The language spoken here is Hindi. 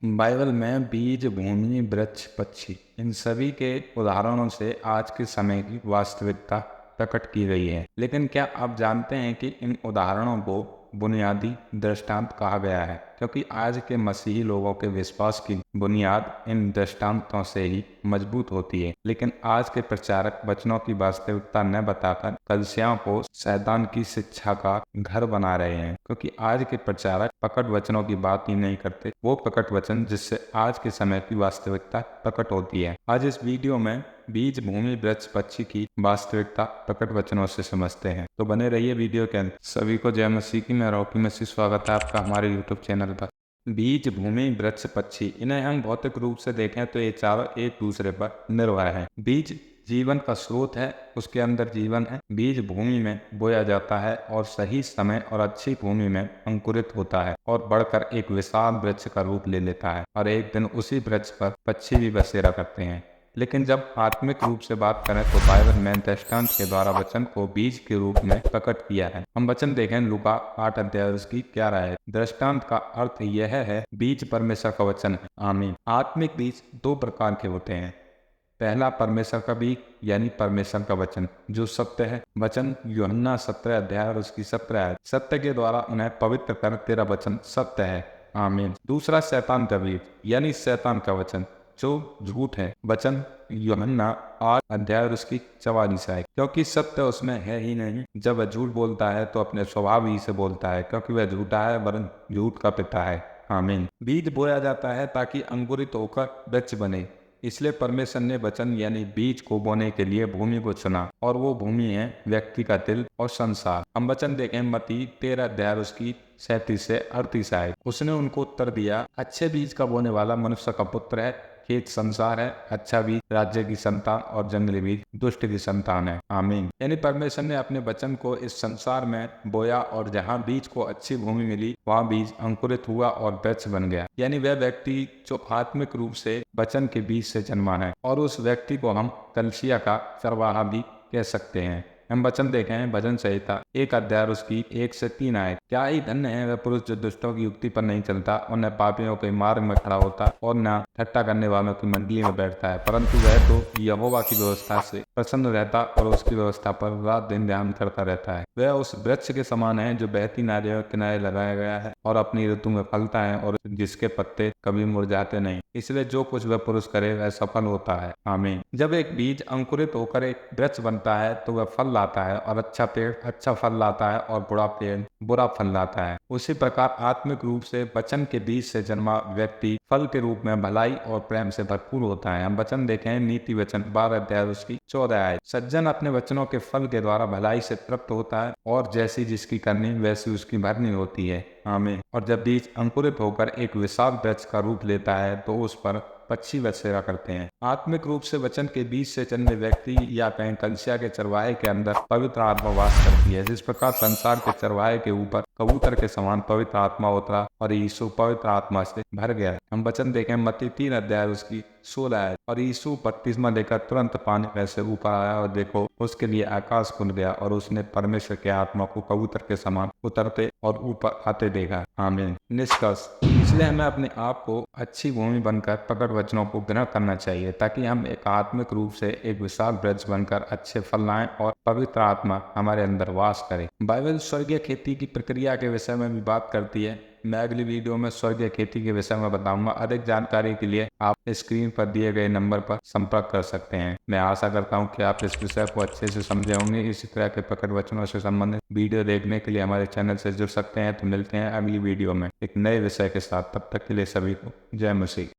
बाइबल में बीज, भूमि, वृक्ष, पक्षी इन सभी के उदाहरणों से आज के समय की वास्तविकता प्रकट की गई है। लेकिन क्या आप जानते हैं कि इन उदाहरणों को बुनियादी दृष्टांत कहा गया है, क्योंकि आज के मसीही लोगों के विश्वास की बुनियाद इन दृष्टांतों से ही मजबूत होती है। लेकिन आज के प्रचारक वचनों की वास्तविकता न बताकर कलीसियाओं को शैतान की शिक्षा का घर बना रहे हैं, क्योंकि आज के प्रचारक प्रकट वचनों की बात ही नहीं करते, वो प्रकट वचन जिससे आज के समय की वास्तविकता प्रकट होती है। आज इस वीडियो में बीज, भूमि, वृक्ष, पक्षी की वास्तविकता प्रकट वचनों से समझते हैं, तो बने रहिए वीडियो के अंदर। सभी को जय मसीह की, मैं रॉकी मसीह, स्वागत है आपका हमारे यूट्यूब चैनल पर। बीज, भूमि, वृक्ष, पक्षी, इन्हें हम भौतिक रूप से देखें तो ये चारों एक दूसरे पर निर्भर है। बीज जीवन का स्रोत है, उसके अंदर जीवन है। बीज भूमि में बोया जाता है और सही समय और अच्छी भूमि में अंकुरित होता है और बढ़कर एक विशाल वृक्ष का रूप ले लेता है, और एक दिन उसी वृक्ष पर पक्षी भी बसेरा करते हैं। लेकिन जब आत्मिक रूप से बात करें तो बाइबल में दृष्टांत के द्वारा वचन को बीज के रूप में प्रकट किया है। हम वचन देखें लूका 8 अध्याय उसकी 11 है। दृष्टांत का अर्थ यह है, बीज परमेश्वर का वचन है। आमीन। आत्मिक बीज दो प्रकार के होते हैं। पहला परमेश्वर का बीज यानी परमेश्वर का वचन जो सत्य है। वचन यूहन्ना 17 अध्याय और उसकी 17 है। सत्य के द्वारा उन्हें पवित्र कर तेरा वचन सत्य है। आमीन। दूसरा शैतान का बीज यानी शैतान का वचन जो झूठ है। वचन यूहन्ना 8 अध्याय और उसकी 44 है। क्योंकि सत्य उसमें है ही नहीं। जब वह झूठ बोलता है तो अपने स्वभाव ही से बोलता है, क्योंकि वह झूठा है वरन झूठ का पिता है। आमीन। बीज बोया जाता है ताकि अंकुरित होकर वृक्ष बने। इसलिए परमेश्वर ने वचन यानी बीज को बोने के लिए भूमि को चुना, और वो भूमि है व्यक्ति का दिल और संसार। हम वचन देखें मत्ती 13 अध्याय उसकी 37 से 38 आए। उसने उनको उत्तर दिया, अच्छे बीज का बोने वाला मनुष्य का पुत्र है। खेत संसार है, अच्छा बीज राज्य की संतान और जंगली बीज दुष्ट की संतान है। आमीन। यानी परमेश्वर ने अपने वचन को इस संसार में बोया, और जहाँ बीज को अच्छी भूमि मिली वहाँ बीज अंकुरित हुआ और वृक्ष बन गया। यानी वह व्यक्ति जो आत्मिक रूप से वचन के बीज से जन्मा है, और उस व्यक्ति को हम कलीसिया का चरवाहा भी कह सकते हैं। हम वचन देखें भजन संहिता 1 अध्याय उसकी 1 से 3 आए। क्या ही धन्य है वह पुरुष जो दुष्टों की युक्ति पर नहीं चलता और न पापियों के मार्ग में खड़ा होता और न ठट्टा करने वालों की मंडली में बैठता है, परंतु वह तो यहोवा की व्यवस्था से प्रसन्न रहता और उसकी व्यवस्था पर रात दिन ध्यान करता रहता है। वह उस वृक्ष के समान है जो बहती नालियों के किनारे लगाया गया है और अपनी ऋतु में फलता है, और जिसके पत्ते कभी मुरझाते नहीं। इसलिए जो कुछ वह पुरुष करे वह सफल होता है। आमीन। जब एक बीज अंकुरित होकर एक वृक्ष बनता है तो वह फल लाता है, और अच्छा पेड़ अच्छा फल लाता है और बुरा पेड़ बुरा फल लाता है। उसी प्रकार आत्मिक रूप से वचन के बीज से जन्मा व्यक्ति फल के रूप में भलाई और प्रेम से भरपूर होता है। हम वचन देखें नीति वचन 12 अध्याय उसकी 14 आए। सज्जन अपने वचनों के फल के द्वारा भलाई से तृप्त होता है, और जैसी जिसकी करनी वैसी उसकी भरनी होती है। आमीन। और जब बीज अंकुरित होकर एक विशाल वृक्ष का रूप लेता है तो उस पर पक्षी बसेरा करते हैं। आत्मिक रूप से वचन के बीज से जन्मे व्यक्ति या कहीं कलीसिया के चरवाहे के अंदर पवित्र आत्मा वास करती है। जिस प्रकार संसार के चरवाहे के ऊपर कबूतर के समान पवित्र आत्मा उतरा और यीशु पवित्र आत्मा से भर गया। हम वचन देखें मत्ती 3 अध्याय उसकी 16 है। और यीशु बपतिस्मा लेकर तुरंत पानी में से ऊपर आया, और देखो उसके लिए आकाश खुल गया, और उसने परमेश्वर के आत्मा को कबूतर के समान उतरते और ऊपर आते देखा। आमीन। निष्कर्ष, इसलिए हमें अपने आप को अच्छी भूमि बनकर प्रकट वचनों को ग्रहण करना चाहिए, ताकि हम एक आत्मिक रूप से एक विशाल वृक्ष बनकर अच्छे फल लाएं और पवित्र आत्मा हमारे अंदर वास करे। बाइबल स्वर्गीय खेती की प्रक्रिया के विषय में भी बात करती है। मैं अगली वीडियो में स्वर्गीय खेती के विषय में बताऊंगा। अधिक जानकारी के लिए आप स्क्रीन पर दिए गए नंबर पर संपर्क कर सकते हैं। मैं आशा करता हूं कि आप इस विषय को अच्छे से समझे होंगे। इसी तरह के प्रकट वचनों से संबंधित वीडियो देखने के लिए हमारे चैनल से जुड़ सकते हैं। तो मिलते हैं अगली वीडियो में एक नए विषय के साथ। तब तक के लिए सभी को जय मसीह।